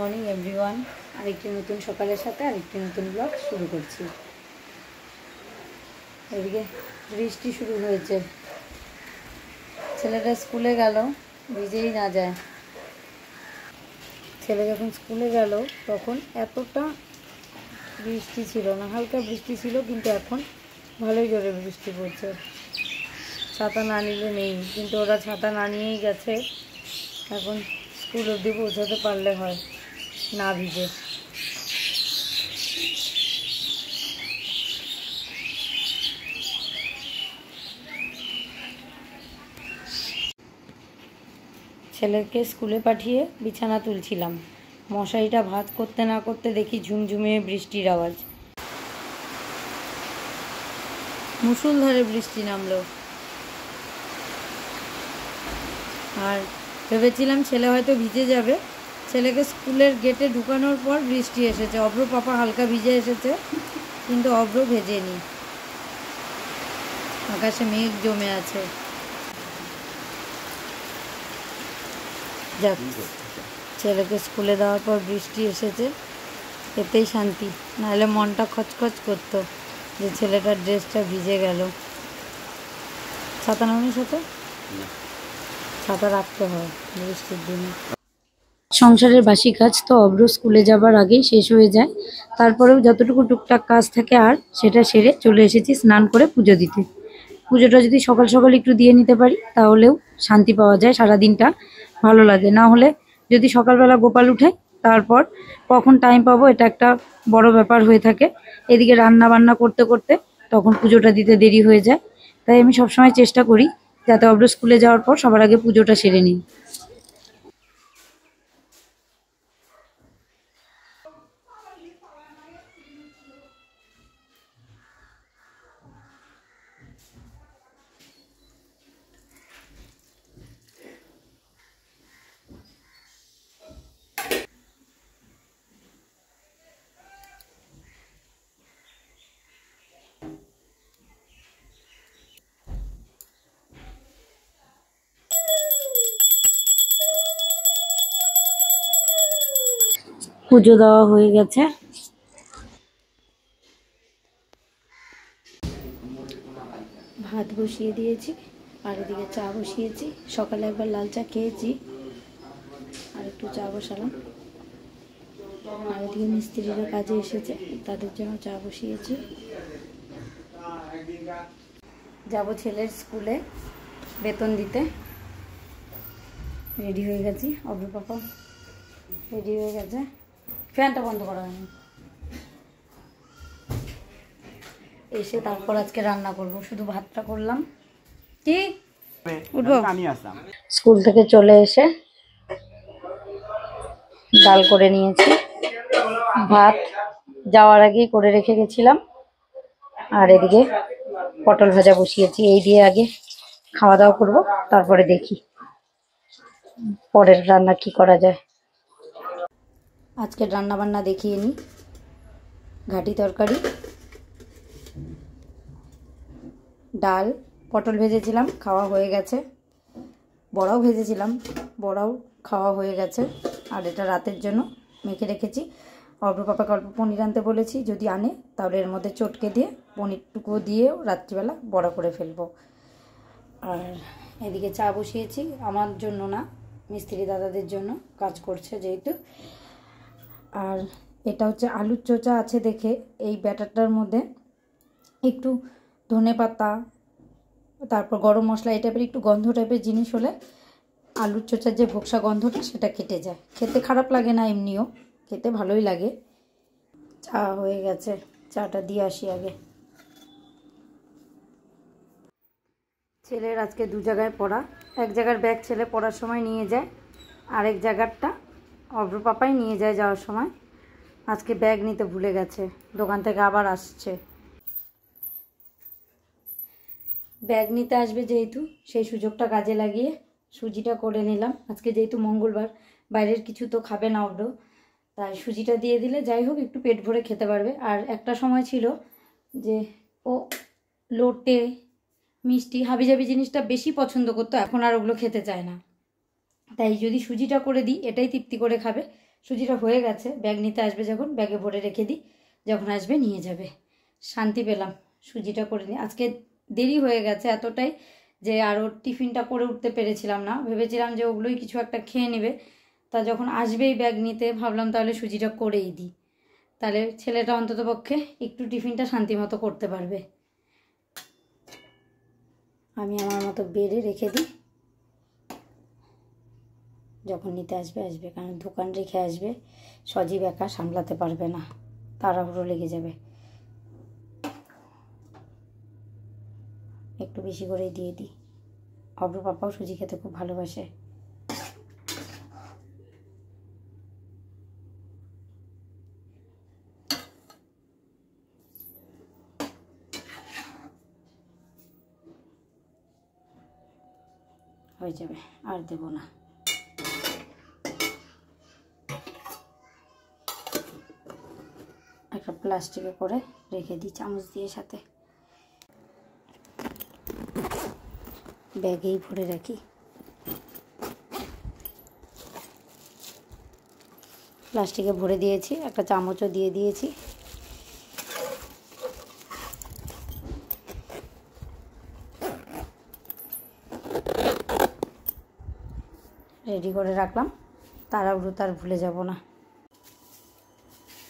Morning everyone. আরেকটি নতুন সকালের সাথে আরেকটি নতুন ব্লগ শুরু করছি। এদিকে বৃষ্টি শুরু হয়েছে, ছেলেটা স্কুলে গেল, ভিজেই না যায়। ছেলে যখন স্কুলে গেল তখন এতটা বৃষ্টি ছিল না, হালকা বৃষ্টি ছিল, কিন্তু এখন ভালোই জোরে বৃষ্টি পড়ছে। ছাতা না নিলে নেই, কিন্তু ওরা ছাতা না নিয়েই গেছে। এখন স্কুল অবধি পৌঁছাতে পারলে হয় না ভিজে। ছেলেকে স্কুলে পাঠিয়ে বিছানা তুলছিলাম, মশারিটা ভাঁজ করতে না করতে দেখি ঝুমঝুমে বৃষ্টির আওয়াজ। মুষলধারে বৃষ্টি নামলো, আর ভেবেছিলাম ছেলে হয়তো ভিজে যাবে। ছেলেকে স্কুলের গেটে ঢুকানোর পর বৃষ্টি এসেছে। অভ্র পাপা হালকা ভিজে এসেছে, কিন্তু অভ্র ভেজেনি। আকাশে মেঘ জমে আছে। যাক, ছেলেকে স্কুলে দেওয়ার পর বৃষ্টি এসেছে, এতেই শান্তি। নাহলে মনটা খচখচ করতো যে ছেলেটার ড্রেসটা ভিজে গেল। ছাতা নামের সাথে ছাতা রাখতে হয় বৃষ্টির দিনে। সংসারের বাসি কাজ তো অভ্র স্কুলে যাবার আগেই শেষ হয়ে যায়। তারপরেও যতটুকু টুকটাক কাজ থাকে আর সেটা সেরে চলে এসেছি স্নান করে পুজো দিতে। পুজোটা যদি সকাল সকাল একটু দিয়ে নিতে পারি তাহলেও শান্তি পাওয়া যায়, সারাদিনটা ভালো লাগে। না হলে যদি সকালবেলা গোপাল উঠে তারপর কখন টাইম পাবো এটা একটা বড় ব্যাপার হয়ে থাকে। এদিকে রান্না বান্না করতে করতে তখন পুজোটা দিতে দেরি হয়ে যায়। তাই আমি সবসময় চেষ্টা করি যাতে অভ্র স্কুলে যাওয়ার পর সবার আগে পুজোটা সেরে নিই। পুজো দেওয়া হয়ে গেছে। ভাত বসিয়ে দিয়েছি, আর এদিকে চা বসিয়েছি। সকালে একবার লাল চা খেয়েছি, আর একটু চা বসালাম। আর এদিকে মিস্ত্রিরা কাজে এসেছে, তাদের জন্য চা বসিয়েছি। যাব ছেলের স্কুলে বেতন দিতে। রেডি হয়ে গেছি, অভ্র পাপা রেডি হয়ে গেছে। ফ্যানটা বন্ধ করা হয়নি। এসে তারপর আজকে রান্না করব, শুধু ভাতটা করলাম। কি উঠবো? স্কুল থেকে চলে এসে ডাল করে নিয়েছি, ভাত যাওয়ার আগেই করে রেখে গেছিলাম। আর এদিকে পটল ভাজা বসিয়েছি। এই দিয়ে আগে খাওয়া দাওয়া করবো, তারপরে দেখি পরের রান্না কি করা যায়। আজকের রান্না বান্না দেখিয়ে নিই। ঘাটি তরকারি, ডাল, পটল ভেজেছিলাম, খাওয়া হয়ে গেছে। বড়াও ভেজেছিলাম, বড়াও খাওয়া হয়ে গেছে। আর এটা রাতের জন্য মেখে রেখেছি। অল্প পাপাকে অল্প পনির আনতে বলেছি, যদি আনে তাহলে এর মধ্যে চটকে দিয়ে পনিরটুকু দিয়েও রাত্রিবেলা বড়া করে ফেলবো। আর এদিকে চা বসিয়েছি, আমার জন্য না, মিস্ত্রি দাদাদের জন্য, কাজ করছে যেহেতু। আর এটা হচ্ছে আলুর চোচা আছে দেখে এই ব্যাটারটার মধ্যে একটু ধনেপাতা, তারপর গরম মশলা, এই টাইপের একটু গন্ধ টাইপের জিনিস হলে আলুর চোচার যে ভোক্সা গন্ধটা সেটা কেটে যায়। খেতে খারাপ লাগে না, এমনিও খেতে ভালোই লাগে। চা হয়ে গেছে, চাটা দিয়ে আসি আগে। ছেলের আজকে দু জায়গায় পড়া। এক জায়গার ব্যাগ ছেলে পড়ার সময় নিয়ে যায়, আরেক জায়গারটা অভ্র পাপাই নিয়ে যায় যাওয়ার সময়। আজকে ব্যাগ নিতে ভুলে গেছে, দোকান থেকে আবার আসছে। ব্যাগ নিতে আসবে যেহেতু, সেই সুযোগটা কাজে লাগিয়ে সুজিটা করে নিলাম। আজকে যেহেতু মঙ্গলবার, বাইরের কিছু তো খাবে না অভ্র, তাই সুজিটা দিয়ে দিলে যাই হোক একটু পেট ভরে খেতে পারবে। আর একটা সময় ছিল যে ও লোটে মিষ্টি হাবিজাবি জিনিসটা বেশি পছন্দ করতো, এখন আর ওগুলো খেতে চায় না। তাই যদি সুজিটা করে দিই এটাই তৃপ্তি করে খাবে, সুজিটা হয়ে গেছে, ব্যাগ নিতে আসবে যখন ব্যাগে ভরে রেখে দিই, যখন আসবে নিয়ে যাবে। শান্তি পেলাম সুজিটা করে নিয়ে। আজকে দেরি হয়ে গেছে এতটাই যে আরও টিফিনটা করে উঠতে পেরেছিলাম না, ভেবেছিলাম যে ওগুলোই কিছু একটা খেয়ে নেবে। তা যখন আসবেই ব্যাগ নিতে ভাবলাম তাহলে সুজিটা করেই দিই, তাহলে ছেলেটা অন্তত পক্ষে একটু টিফিনটা শান্তি মতো করতে পারবে। আমি আমার মতো বেড়ে রেখে দিই, যখন নিতে আসবে আসবে, কারণ দোকান রেখে আসবে, সজীব একা সামলাতে পারবে না, তাড়াহুড়ো লেগে যাবে। একটু বেশি করেই দিয়ে দিই। অব্র পাপাও সুজি খেতে খুব ভালোবাসে। হয়ে যাবে, আর দেব না। একটা প্লাস্টিকে করে রেখে দিই চামচ দিয়ে সাথে, ব্যাগেই ভরে রাখি। প্লাস্টিকে ভরে দিয়েছি, একটা চামচও দিয়ে দিয়েছি। রেডি করে রাখলাম, তাড়াহুড়ো তার ভুলে যাব না।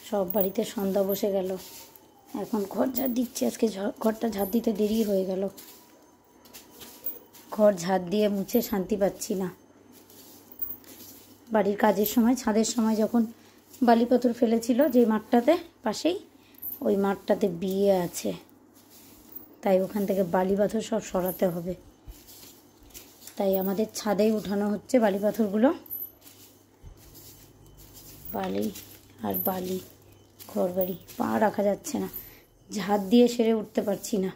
সব বাড়িতে সন্ধ্যা বসে গেল, এখন ঘর ঝাড় দিচ্ছি। আজকে ঘরটা ঝাড় দিতে দেরি হয়ে গেল, ঘর ঝাড় দিয়ে মুছে শান্তি পাচ্ছি না। বাড়ির কাজের সময়, ছাদের সময় যখন বালি পাথর ফেলেছিল যে মাঠটাতে পাশেই, ওই মাঠটাতে বিয়ে আছে, তাই ওখান থেকে বালি পাথর সব সরাতে হবে। তাই আমাদের ছাদেই উঠানো হচ্ছে বালি পাথরগুলো। বালি আর বালি, ঘর বাড়ি পা রাখা যাচ্ছে না, ঝাড় দিয়ে সেরে উঠতে পারছি না,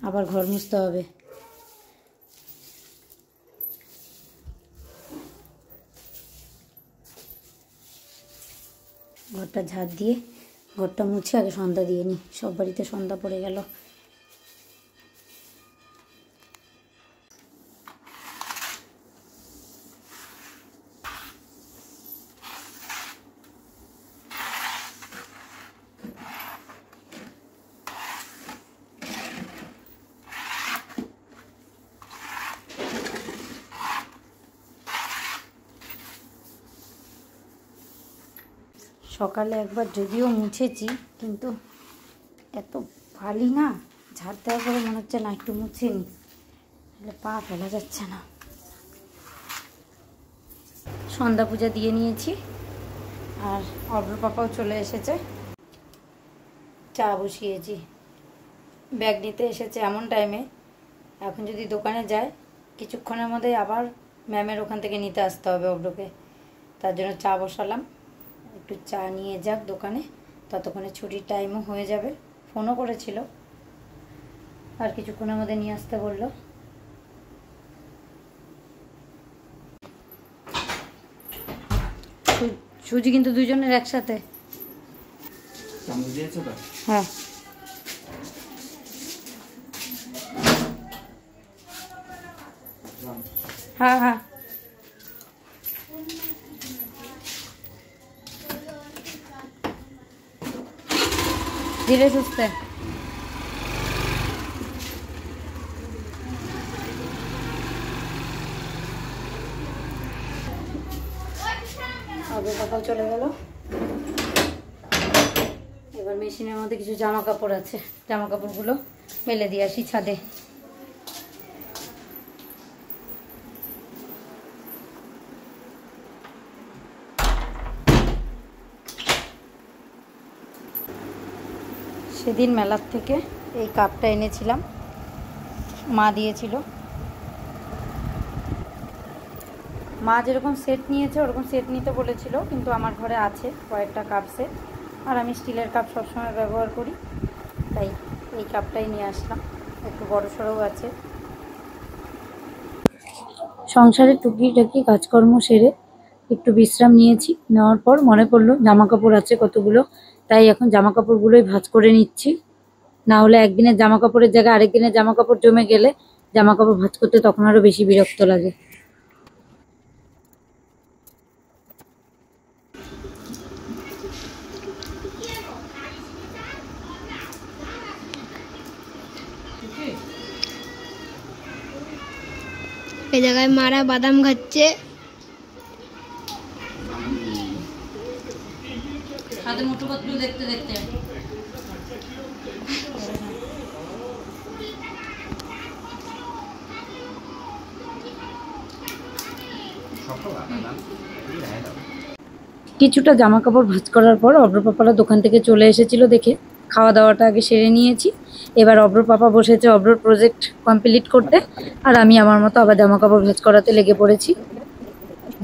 আবার ঘর মুছতে হবে। ঘরটা ঝাড় দিয়ে ঘরটা মুছে আগে সন্ধ্যা দিয়ে নিই, সব বাড়িতে সন্ধ্যা পড়ে গেল। সকালে একবার যদিও মুছেছি, কিন্তু এত ভালি না, ঝাড় দেওয়ার পরে মনে হচ্ছে না একটু মুছে নিই, তাহলে পা ফেলা যাচ্ছে না। সন্ধ্যা পূজা দিয়ে নিয়েছি, আর অব্র পাপাও চলে এসেছে। চা বসিয়েছি, ব্যাগ নিতে এসেছে এমন টাইমে, এখন যদি দোকানে যায় কিছুক্ষণের মধ্যে আবার ম্যামের ওখান থেকে নিতে আসতে হবে অব্রকে, তার জন্য চা বসালাম। একটু চা নিয়ে যাক দোকানে, ততক্ষণে ছুটির টাইমও হয়ে যাবে। ফোনও করেছিল, আর কিছুক্ষণের মধ্যে নিয়ে আসতে বললো। সুজি কিন্তু দুজনের একসাথে। হ্যাঁ, হ্যাঁ হ্যাঁ, ধীরে সুস্থে। আগে পাপাও চলে গেল। এবার মেশিনের মধ্যে কিছু জামা কাপড় আছে, জামা কাপড়গুলো মেলে দিয়ে আসি ছাদে। সেদিন মেলার থেকে এই কাপটা এনেছিলাম, মা দিয়েছিল। মা যেরকম সেট নিয়েছে ওরকম সেট নিতে বলেছিল, কিন্তু আমার ঘরে আছে কয়েকটা কাপ সেট, আর আমি স্টিলের কাপ সবসময় ব্যবহার করি, তাই এই কাপটাই নিয়ে আসলাম, একটু বড় সড়ও আছে। সংসারের টুকিটাকি কাজকর্ম সেরে একটু বিশ্রাম নিয়েছি, নেওয়ার পর মনে পড়লো জামা কাপড় আছে কতগুলো, তাই এখন জামা কাপড়গুলোই ভাঁজ করে নিচ্ছি। না হলে একদিনের জামা কাপড়ের জায়গায় আরেক দিনের জামা কাপড় জমে গেলে জামা কাপড় ভাঁজ করতে তখন আরও বেশি বিরক্ত লাগে। এই জায়গায় মারা বাদাম খাচ্ছে। সাথে মোটু পাতলু দেখতে দেখতে কিছুটা জামা কাপড় ভাঁজ করার পর অব্র পাপারা দোকান থেকে চলে এসেছিল দেখে খাওয়া দাওয়াটা আগে সেরে নিয়েছি। এবার অব্র পাপা বসেছে অব্রর প্রজেক্ট কমপ্লিট করতে, আর আমি আমার মতো আবার জামা কাপড় ভাঁজ করাতে লেগে পড়েছি।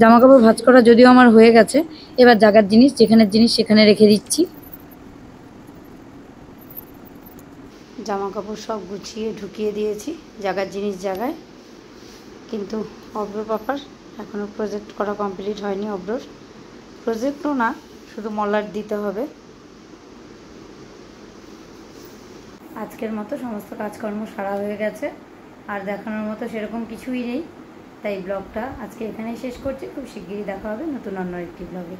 জামা কাপড় ভাঁজ করা যদিও আমার হয়ে গেছে, এবার জায়গার জিনিস যেখানের জিনিস সেখানে রেখে দিচ্ছি। জামা কাপড় সব গুছিয়ে ঢুকিয়ে দিয়েছি জায়গার জিনিস জায়গায়, কিন্তু অব্র পাপার এখনও প্রজেক্ট করা কমপ্লিট হয়নি। অব্রর প্রজেক্টও না, শুধু মলার দিতে হবে। আজকের মতো সমস্ত কাজকর্ম সারা হয়ে গেছে, আর দেখানোর মতো সেরকম কিছুই নেই, তাই ব্লগটা আজকে এখানেই শেষ করছি। খুব শিগগিরই দেখা হবে নতুন অন্য একটি ব্লগে।